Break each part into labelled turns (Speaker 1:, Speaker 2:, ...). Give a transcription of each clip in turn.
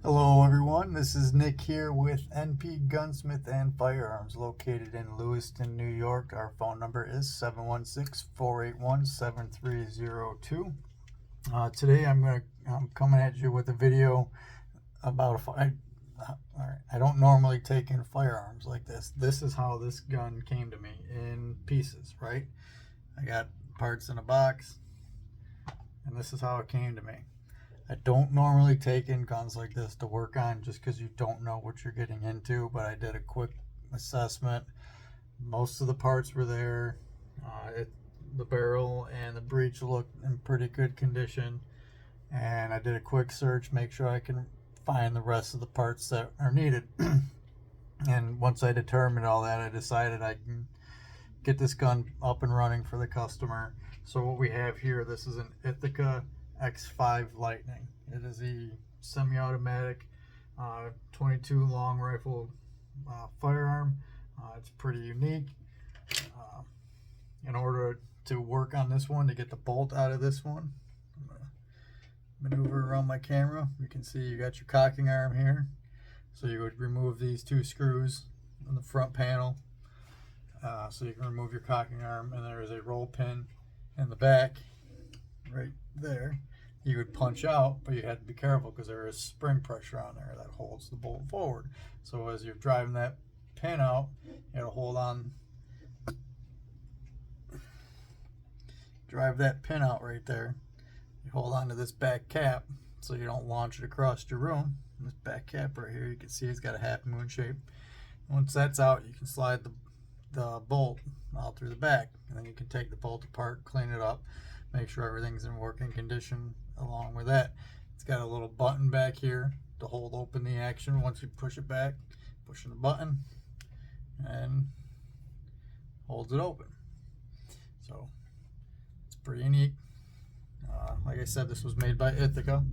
Speaker 1: Hello everyone, this is Nick here with NP Gunsmith and Firearms located in Lewiston, New York. Our phone number is 716-481-7302. Today I'm coming at you with a video about I don't normally take in firearms like this. This is how this gun came to me in pieces, right? I got parts in a box and this is how it came to me. I don't normally take in guns like this to work on just because you don't know what you're getting into, but I did a quick assessment. Most of the parts were there. The barrel and the breech look in pretty good condition, and I did a quick search, make sure I can find the rest of the parts that are needed. And once I determined all that, I decided I can get this gun up and running for the customer. So what we have here, this is an Ithaca X5 Lighting. It is a semi-automatic 22 long rifle firearm. It's pretty unique. In order to work on this one, to get the bolt out of this one, I'm gonna maneuver around my camera. You can see you got your cocking arm here. So you would remove these two screws on the front panel. So you can remove your cocking arm, and there is a roll pin in the back right there. You would punch out, but you had to be careful because there is spring pressure on there that holds the bolt forward. So as you're driving that pin out, you gotta hold on, drive that pin out right there. You hold on to this back cap so you don't launch it across your room. And this back cap right here, you can see it's got a half moon shape. Once that's out, you can slide the bolt out through the back, and then you can take the bolt apart, clean it up, make sure everything's in working condition. Along with that, it's got a little button back here to hold open the action. Once you push it back, pushing the button, and holds it open. So it's pretty unique. Like I said, this was made by Ithaca.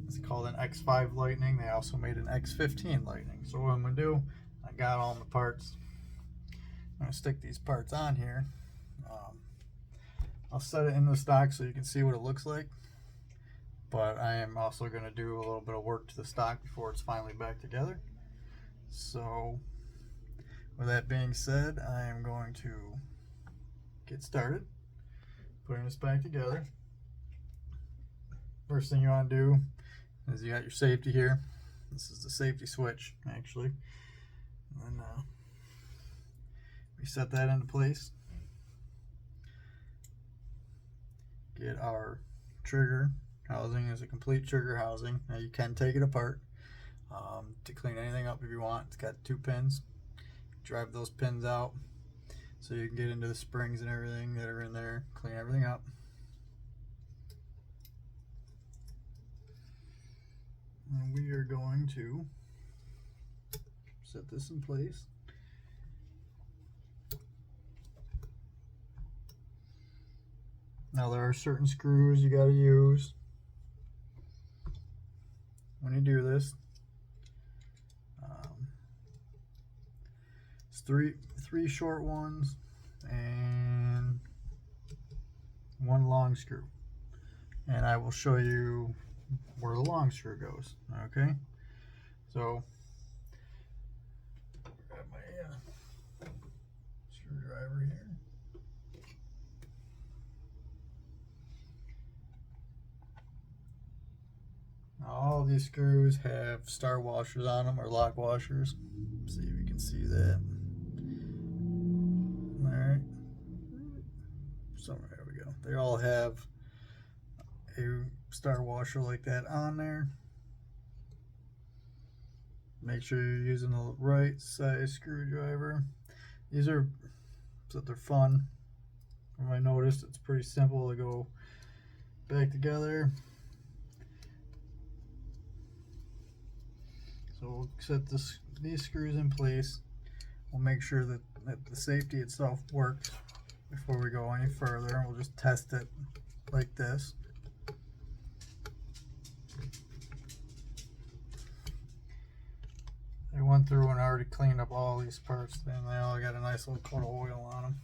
Speaker 1: It's called an X5 Lighting. They also made an X15 Lighting. So what I'm gonna do, I got all my parts. I'm gonna stick these parts on here. I'll set it in the stock so you can see what it looks like, but I am also going to do a little bit of work to the stock before it's finally back together. So with that being said, I am going to get started putting this back together. First thing you want to do is you got your safety here. This is the safety switch, actually, and then we set that into place. Get our trigger housing is a complete trigger housing. Now you can take it apart to clean anything up if you want. It's got 2 pins. Drive those pins out so you can get into the springs and everything that are in there, clean everything up. And we are going to set this in place. Now there are certain screws you got to use when you do this. It's three short ones and 1 long screw, and I will show you where the long screw goes. Okay, so grab my screwdriver here. All these screws have star washers on them, or lock washers. Let's see if you can see that. Alright. So there we go. They all have a star washer like that on there. Make sure you're using the right size screwdriver. These are, so they're fun. I noticed it's pretty simple to go back together. So we'll set these screws in place. We'll make sure that the safety itself works before we go any further. We'll just test it like this. I went through and already cleaned up all these parts. Then they all got a nice little coat of oil on them.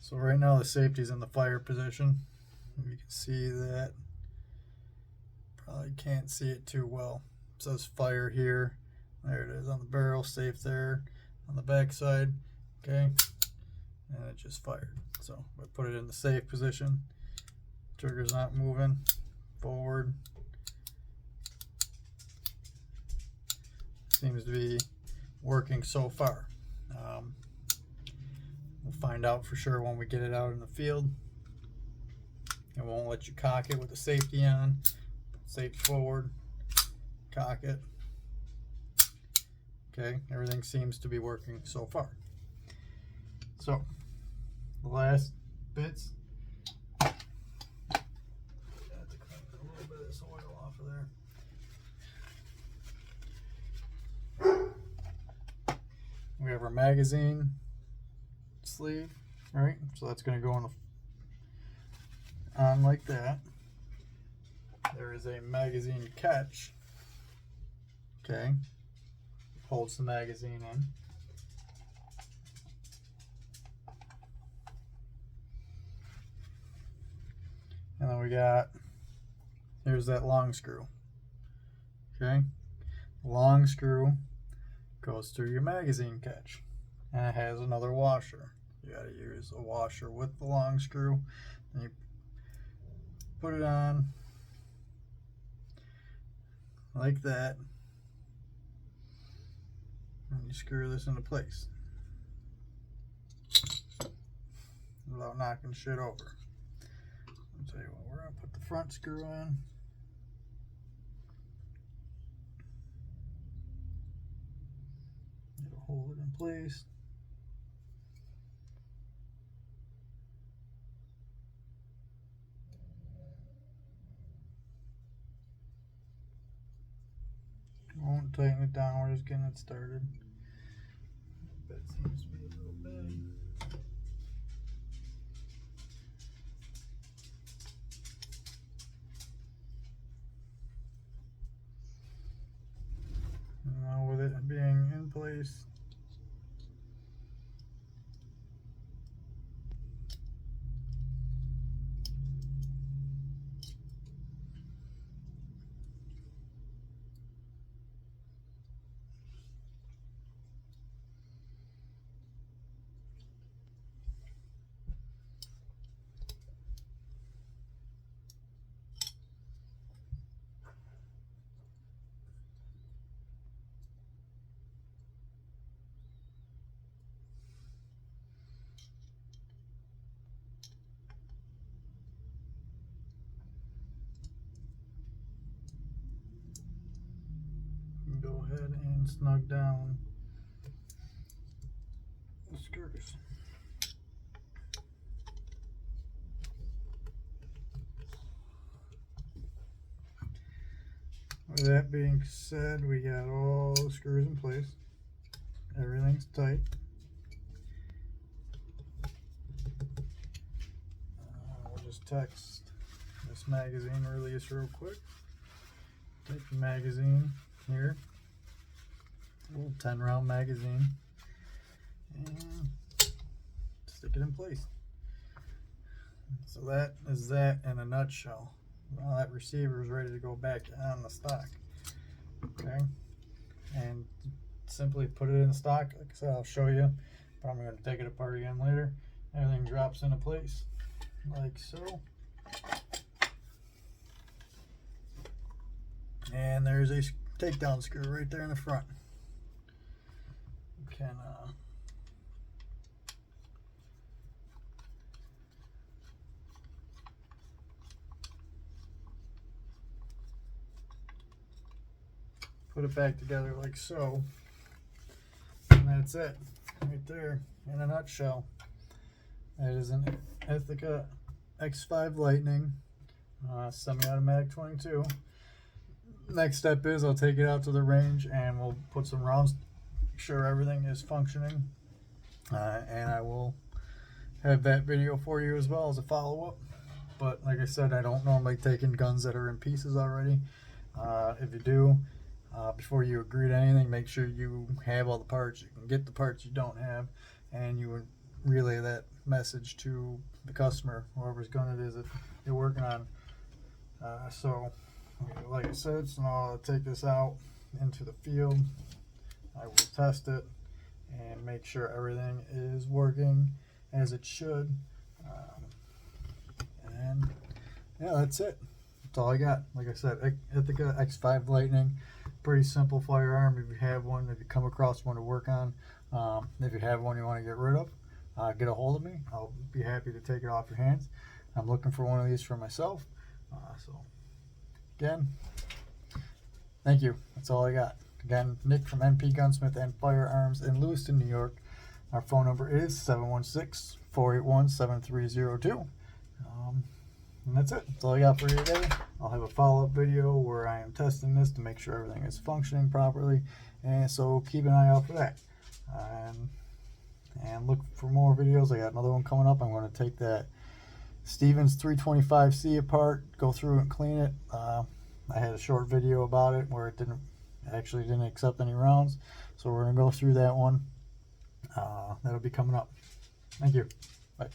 Speaker 1: So right now the safety's in the fire position. You can see that. Probably really can't see it too well. It says fire here. There it is on the barrel, safe there on the back side. Okay, and it just fired. So I put it in the safe position. Trigger's not moving forward. Seems to be working so far. We'll find out for sure when we get it out in the field. It won't let you cock it with the safety on. Safety forward, cock it. Okay, everything seems to be working so far. So, the last bits. I have to clean a little bit of this oil off of there. We have our magazine sleeve, right? So that's going to go on like that. There is a magazine catch. Okay, holds the magazine in. And then we got, here's that long screw. Okay, long screw goes through your magazine catch, and it has another washer. You got to use a washer with the long screw, and you put it on like that, and you screw this into place without knocking shit over. I'll tell you what, we're gonna put the front screw on. It'll hold it in place. Won't tighten it down, we're just getting it started. That seems to be a little big. And now with it being in place, go ahead and snug down the screws. With that being said, we got all the screws in place. Everything's tight. We'll just text this magazine release real quick. Take the magazine here, little 10-round magazine, and stick it in place. So that is that in a nutshell. Now that receiver is ready to go back on the stock. Okay, and simply put it in the stock. Like I said, I'll show you, but I'm going to take it apart again later. Everything drops into place like so. And there's a takedown screw right there in the front. You can put it back together like so, and that's it right there in a nutshell. That is an Ithaca X5 Lighting semi-automatic 22. Next step is I'll take it out to the range and we'll put some rounds, make sure everything is functioning, and I will have that video for you as well as a follow-up. But like I said, I don't normally take in guns that are in pieces already. If you do, before you agree to anything, make sure you have all the parts. You can get the parts you don't have, and you would relay that message to the customer, whoever's gun it is that you're working on. So like I said, so now I'll take this out into the field. I will test it and make sure everything is working as it should. And yeah, that's it. That's all I got. Like I said, Ithaca X5 Lighting. Pretty simple firearm. If you have one, if you come across one to work on, if you have one you want to get rid of, get a hold of me. I'll be happy to take it off your hands. I'm looking for one of these for myself. So again, thank you. That's all I got. Again, Nick from NP Gunsmith and Firearms in Lewiston, New York. Our phone number is 716-481-7302. And that's it. That's all I got for you today. I'll have a follow-up video where I am testing this to make sure everything is functioning properly. And so keep an eye out for that. And look for more videos. I got another one coming up. I'm going to take that Stevens 325C apart, go through and clean it. I had a short video about it where it actually didn't accept any rounds. So we're going to go through that one. That'll be coming up. Thank you. Bye.